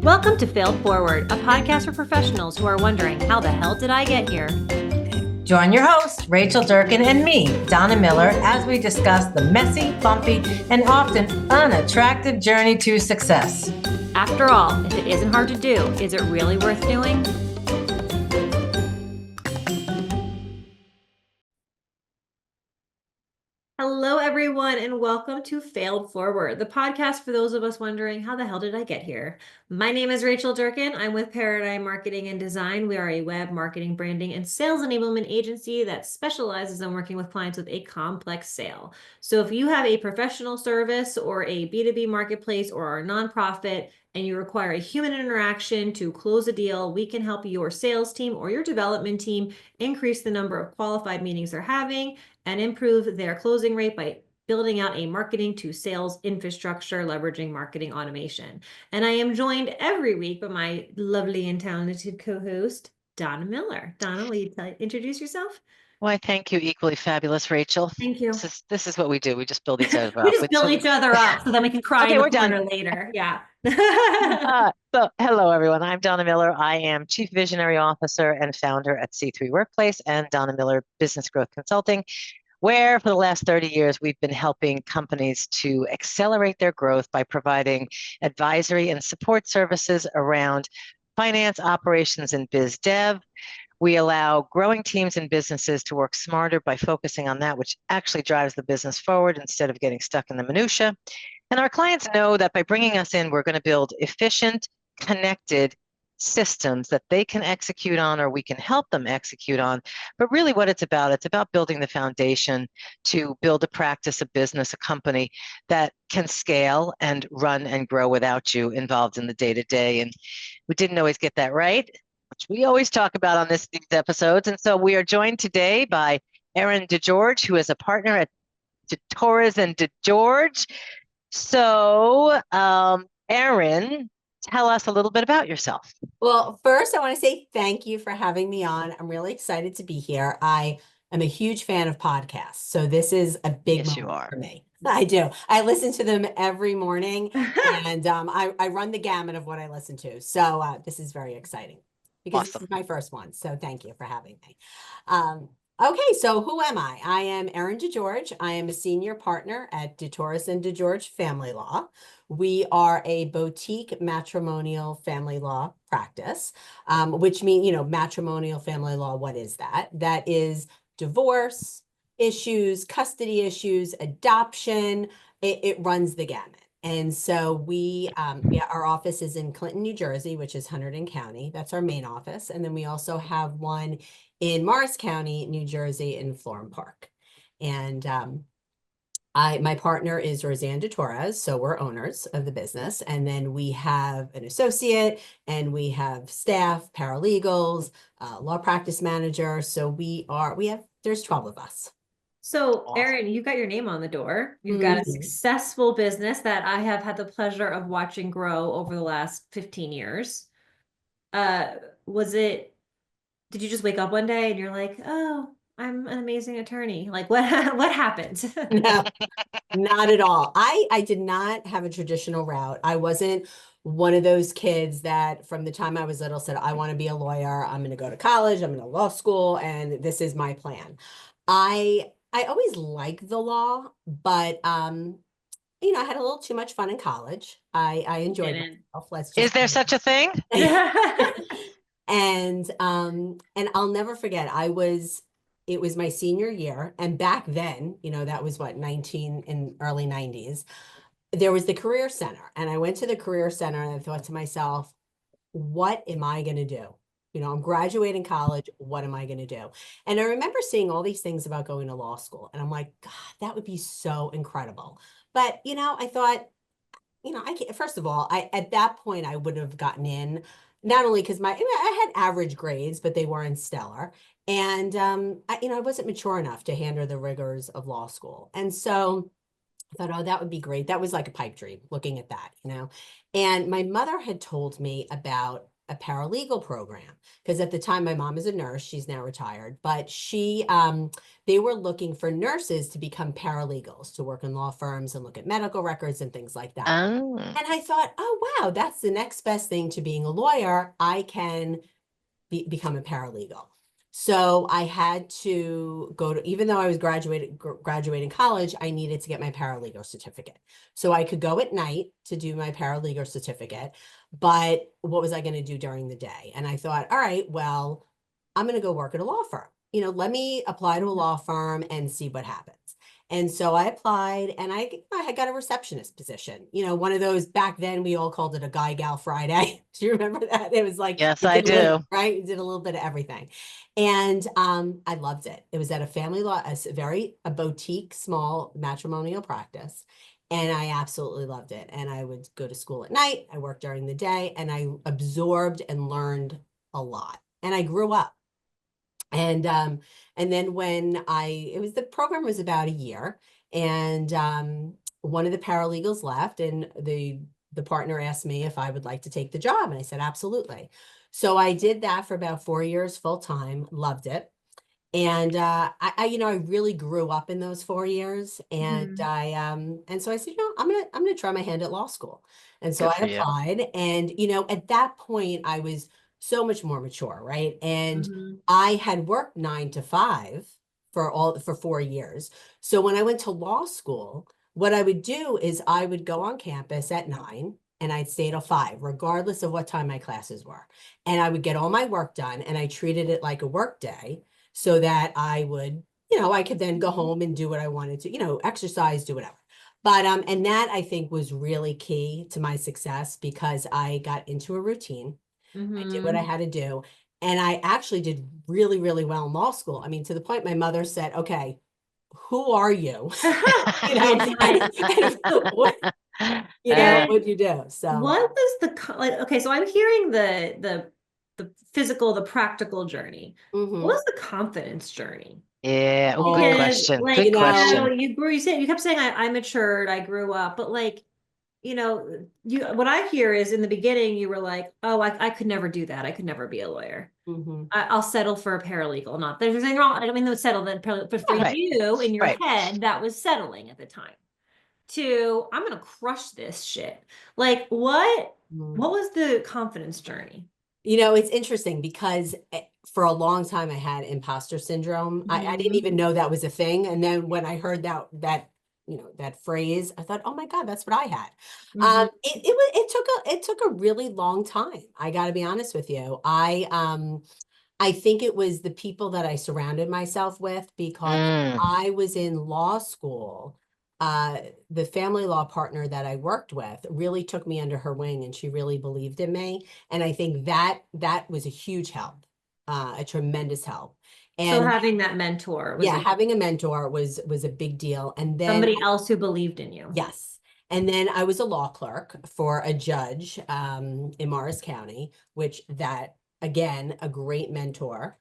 Welcome to Failed Forward, a podcast for professionals who are wondering, how the hell did I get here? Join your host, Rachel Durkin, and me, Donna Miller, as we discuss the messy, bumpy, and often unattractive journey to success. After all, if it isn't hard to do, is it really worth doing? Hello, everyone, and welcome to Failed Forward, the podcast for those of us wondering, how the hell did I get here? My name is Rachel Durkin. I'm with Paradigm Marketing and Design. We are a web marketing, branding, and sales enablement agency that specializes in working with clients with a complex sale. So if you have a professional service or a B2B marketplace or a nonprofit, and you require a human interaction to close a deal, we can help your sales team or your development team increase the number of qualified meetings they're having and improve their closing rate by building out a marketing to sales infrastructure, leveraging marketing automation. And I am joined every week by my lovely and talented co-host, Donna Miller. Donna, will you introduce yourself? Why, thank you, equally fabulous, Rachel. Thank you. This is what we do. We just build each other up. We just build each other up so then we can cry Okay, in the we're done. corner later. Yeah. So hello, everyone. I'm Donna Miller. I am Chief Visionary Officer and founder at C3 Workplace and Donna Miller Business Growth Consulting, where for the last 30 years, we've been helping companies to accelerate their growth by providing advisory and support services around finance, operations, and biz dev. We allow growing teams and businesses to work smarter by focusing on that which actually drives the business forward instead of getting stuck in the minutia. And our clients know that by bringing us in, we're going to build efficient, connected systems that they can execute on, or we can help them execute on. But really what it's about building the foundation to build a practice, a business, a company that can scale and run and grow without you involved in the day-to-day. And we didn't always get that right, which we always talk about on these episodes. And so we are joined today by Erin DeGeorge, who is a partner at DeTorres DeGeorge. So, Erin, tell us a little bit about yourself. Well, first, I want to say thank you for having me on. I'm really excited to be here. I am a huge fan of podcasts, so this is a big moment for me. I do. I listen to them every morning, and I run the gamut of what I listen to. So this is very exciting because This is my first one. So thank you for having me. Okay, so who am I? I am Erin DeGeorge. I am a senior partner at DeTorres DeGeorge Family Law. We are a boutique matrimonial family law practice, which means, matrimonial family law, what is that? That is divorce issues, custody issues, adoption. It runs the gamut. And so our office is in Clinton, New Jersey, which is Hunterdon County. That's our main office. And then we also have one in Morris County, New Jersey, in Florham Park. And my partner is Roseanne DeTorres, so we're owners of the business. And then we have an associate, and we have staff, paralegals, law practice manager. So there's 12 of us. So, Erin, you got your name on the door. You've got a successful business that I have had the pleasure of watching grow over the last 15 years. Did you just wake up one day and you're like, oh, I'm an amazing attorney? Like, what happened? No, not at all. I did not have a traditional route. I wasn't one of those kids that from the time I was little said, I want to be a lawyer. I'm going to go to college. I'm going to law school. And this is my plan. I always liked the law, but I had a little too much fun in college. I enjoyed myself. Is there such a thing? And I'll never forget, it was my senior year. And back then, that was what, early 90s, there was the Career Center. And I went to the Career Center and I thought to myself, what am I going to do? I'm graduating college. What am I going to do? And I remember seeing all these things about going to law school. And I'm like, God, that would be so incredible. But, I thought, I can't, first of all, at that point, I would have gotten in, not only because I had average grades, but they weren't stellar. And, I wasn't mature enough to handle the rigors of law school. And so I thought, oh, that would be great. That was like a pipe dream looking at that, And my mother had told me about a paralegal program. Because at the time, my mom is a nurse. She's now retired, but they were looking for nurses to become paralegals, to work in law firms and look at medical records and things like that. Oh. And I thought, oh, wow, that's the next best thing to being a lawyer. I can become a paralegal. So I had to go to, even though I was graduating college, I needed to get my paralegal certificate. So I could go at night to do my paralegal certificate, but what was I going to do during the day? And I thought, all right, well, I'm going to go work at a law firm. Let me apply to a law firm and see what happens. And so I applied and I got a receptionist position, one of those back then we all called it a guy gal Friday. Do you remember that? It was like, yes, I do. Right? You did a little bit of everything. And I loved it. It was at a family law, a boutique, small matrimonial practice. And I absolutely loved it. And I would go to school at night. I worked during the day and I absorbed and learned a lot. And I grew up. And then when the program was about a year, and one of the paralegals left, and the partner asked me if I would like to take the job, and I said absolutely. So I did that for about 4 years full time, loved it. And I really grew up in those 4 years, and so I said, I'm gonna try my hand at law school. And so I applied, and at that point I was so much more mature, right? And I had worked 9 to 5 for 4 years. So when I went to law school, what I would do is I would go on campus at 9 and I'd stay till 5, regardless of what time my classes were. And I would get all my work done, and I treated it like a work day, so that I would, I could then go home and do what I wanted to, exercise, do whatever. But, and that I think was really key to my success, because I got into a routine. I did what I had to do. And I actually did really, really well in law school. I mean, to the point my mother said, okay, who are you? What'd you do? So what was okay, so I'm hearing the physical, the practical journey. What was the confidence journey? Yeah, good question. Like, good question. You kept saying I matured, I grew up, but like, what I hear is in the beginning you were like, oh, I could never do that. I could never be a lawyer. I'll settle for a paralegal. Not there's anything wrong. I don't mean to settle that, but for you in your head, that was settling at the time. To I'm gonna crush this shit. Like what was the confidence journey? It's interesting because for a long time I had imposter syndrome. I didn't even know that was a thing. And then when I heard that phrase, I thought, oh my God, that's what I had. It took a really long time. I got to be honest with you. I think it was the people that I surrounded myself with, because I was in law school. The family law partner that I worked with really took me under her wing, and she really believed in me. And I think that was a huge help, a tremendous help. And so having that mentor having a mentor was a big deal. And then somebody else who believed in you. Yes. And then I was a law clerk for a judge in Morris County, which again, a great mentor.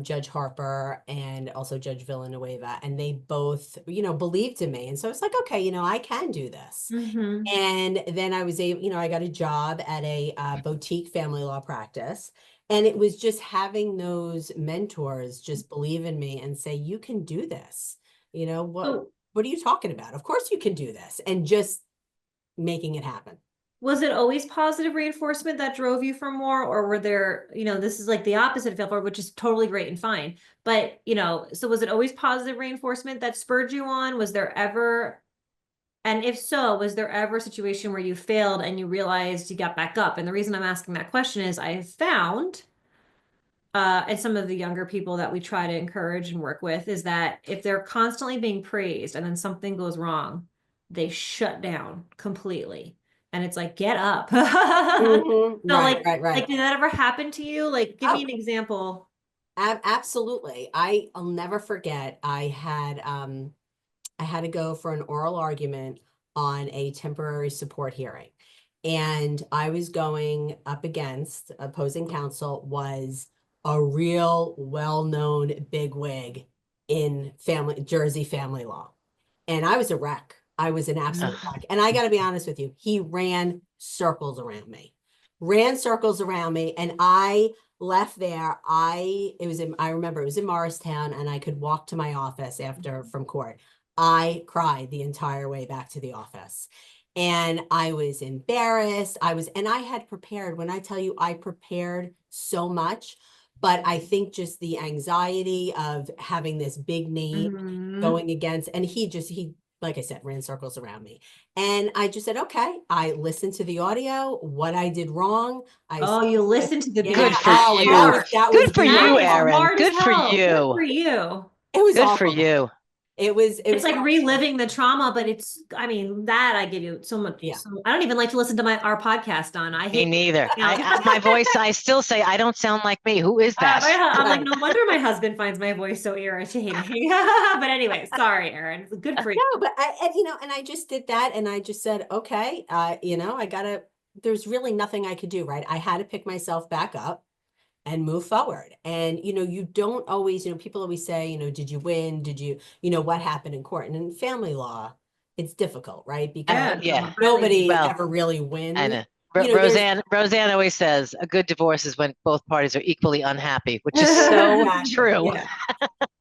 Judge Harper and also Judge Villanueva, and they both, believed in me. And so it's like, okay, I can do this. And then I was able, I got a job at a boutique family law practice. And it was just having those mentors just believe in me and say, you can do this. What are you talking about? Of course you can do this, and just making it happen. Was it always positive reinforcement that drove you for more, or were there, this is like the opposite of failure, which is totally great and fine. But, so was it always positive reinforcement that spurred you on? Was there ever, and if so, was there ever a situation where you failed and you realized you got back up? And the reason I'm asking that question is I have found, and some of the younger people that we try to encourage and work with, is that if they're constantly being praised and then something goes wrong, they shut down completely. And it's like, get up. So right. Like, did that ever happen to you? Like, give me an example. Absolutely. I'll never forget. I had to go for an oral argument on a temporary support hearing. And I was going up against opposing counsel was a real well-known bigwig in Jersey family law. And I was a wreck. I was an absolute wreck. And I got to be honest with you, he ran circles around me. ran circles around me, and I left there. I remember it was in Morristown, and I could walk to my office after from court. I cried the entire way back to the office. And I was embarrassed. And I had prepared. When I tell you I prepared so much, but I think just the anxiety of having this big name going against, and he, like I said, ran circles around me. And I just said, okay, I listened to the audio, what I did wrong. You listened to the Good for oh, you. that was Good for you, Erin. hard Good as for hell. you. Good for you. It was Good for awful. you. It was like hard. reliving the trauma, but I mean, that I give you so much. Yeah. I don't even like to listen to our podcast, Donna. I Me hate neither. My voice, I still say, I don't sound like me. Who is that? I'm like, no wonder my husband finds my voice so irritating. But anyway, sorry, Erin. Good for you. No, but and I just did that, and I just said, okay, there's really nothing I could do, right? I had to pick myself back up and move forward. And, you don't always, people always say, did you win? Did you, what happened in court? And in family law, it's difficult, right? Because nobody ever really wins. I know. Roseanne always says a good divorce is when both parties are equally unhappy, which is so true. Yeah.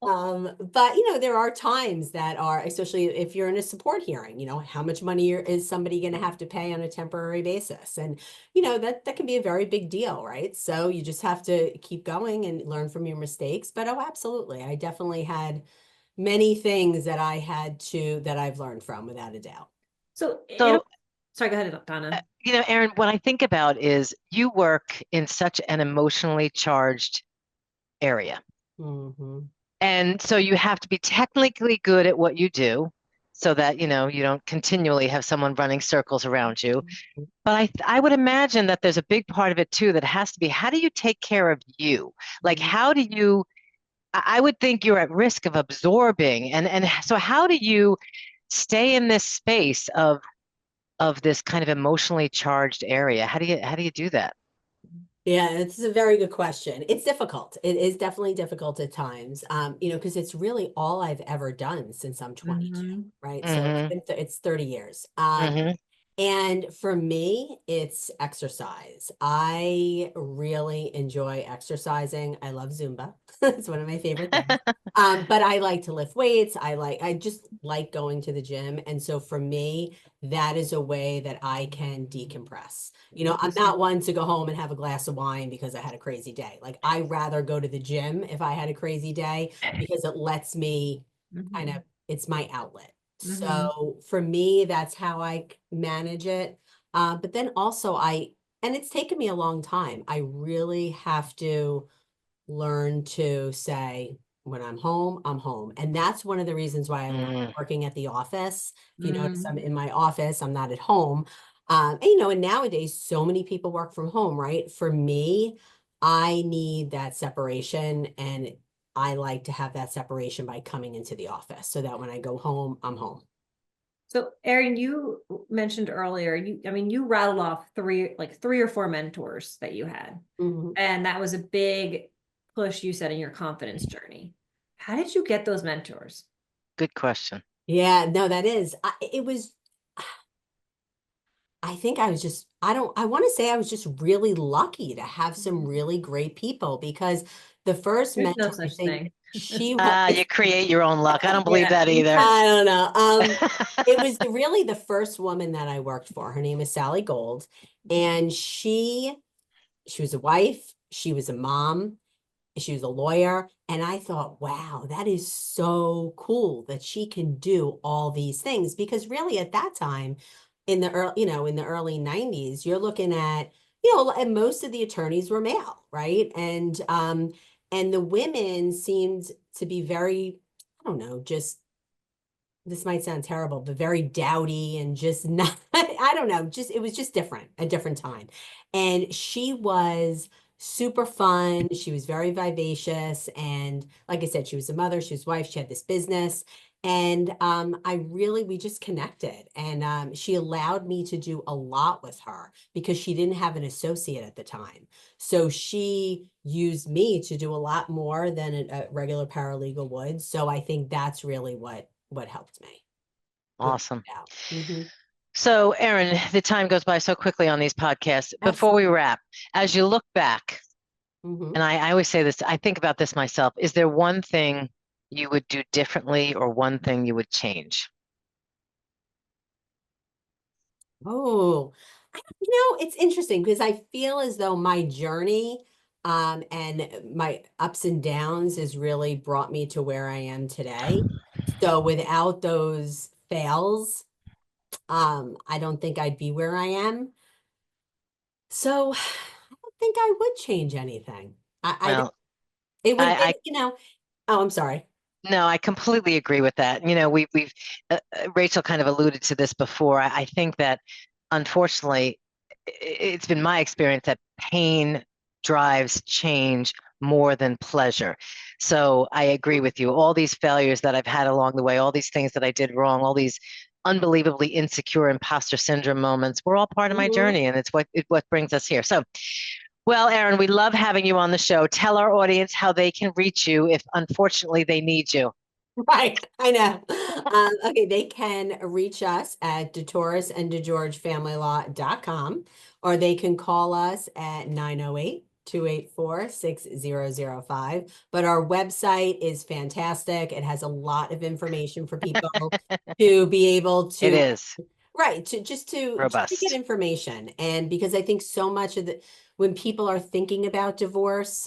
But there are times that are, especially if you're in a support hearing, how much money is somebody going to have to pay on a temporary basis? And, that can be a very big deal, right? So you just have to keep going and learn from your mistakes. But absolutely. I definitely had many things that I've learned from, without a doubt. So sorry, go ahead, Donna. Erin, what I think about is you work in such an emotionally charged area. And so you have to be technically good at what you do so that, you don't continually have someone running circles around you. But I would imagine that there's a big part of it too that has to be, how do you take care of you? Like, how do you, I would think you're at risk of absorbing. And so how do you stay in this space of this kind of emotionally charged area? How do you do that? Yeah, it's a very good question. It's difficult. It is definitely difficult at times, because it's really all I've ever done since I'm 22, right? So it's 30 years. And for me, it's exercise. I really enjoy exercising. I love Zumba. It's one of my favorite things. But I like to lift weights. I just like going to the gym. And so for me, that is a way that I can decompress. I'm not one to go home and have a glass of wine because I had a crazy day. Like, I'd rather go to the gym if I had a crazy day, because it lets me it's my outlet. So for me, that's how I manage it. But then also and it's taken me a long time. I really have to learn to say, when I'm home, I'm home. And that's one of the reasons why I love working at the office. If you notice, I'm in my office, I'm not at home. And nowadays, so many people work from home, right? For me, I need that separation, and I like to have that separation by coming into the office so that when I go home, I'm home. So, Erin, you mentioned earlier, you rattled off three or four mentors that you had. And that was a big push, you said, in your confidence journey. How did you get those mentors? Good question. Yeah, no, that is, I think I was just, I want to say I was just really lucky to have some really great people, because the first mentor, no such thing. She was, you create your own luck. I don't believe that either. I don't know. It was really the first woman that I worked for. Her name is Sally Gold, and she was a wife, she was a mom, she was a lawyer, and I thought, wow, that is so cool that she can do all these things. Because really, at that time, in the early 90s, you're looking at, and most of the attorneys were male, right? And the women seemed to be very, I don't know, just, this might sound terrible, but very dowdy and just not, I don't know, it was just different, a different time. And she was super fun. She was very vivacious. And like I said, she was a mother, she was a wife, she had this business. And we just connected. And she allowed me to do a lot with her because she didn't have an associate at the time. So she used me to do a lot more than a regular paralegal would. So I think that's really what helped me. Awesome. So, Erin, the time goes by so quickly on these podcasts. Before we wrap, as you look back, and I always say this, I think about this myself, is there one thing you would do differently or one thing you would change? Oh, it's interesting because I feel as though my journey and my ups and downs has really brought me to where I am today. So without those fails, I don't think I'd be where I am. So I don't think I would change anything. Well, It would, I oh, I'm sorry. no, I completely agree with that. We've Rachel kind of alluded to this before. I think that unfortunately, it's been my experience that pain drives change more than pleasure. So I agree with you. All these failures that I've had along the way, all these things that I did wrong, all these unbelievably insecure imposter syndrome moments were all part of my journey, and it's what brings us here. So, well, Erin, we love having you on the show. Tell our audience how they can reach you if unfortunately they need you. Right, I know. Okay, they can reach us at DeTorres and DeGeorge or they can call us at 908-284-6005. But our website is fantastic. It has a lot of information for people to be able It to, is right, just to get robust. information. And because I think so much of when people are thinking about divorce,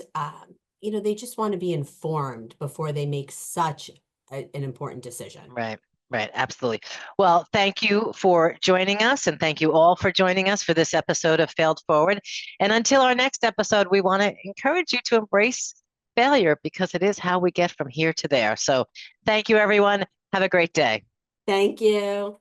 they just want to be informed before they make such an important decision. Right, right, absolutely. Well, thank you for joining us, and thank you all for joining us for this episode of Failed Forward. And until our next episode, we want to encourage you to embrace failure because it is how we get from here to there. So thank you, everyone. Have a great day. Thank you.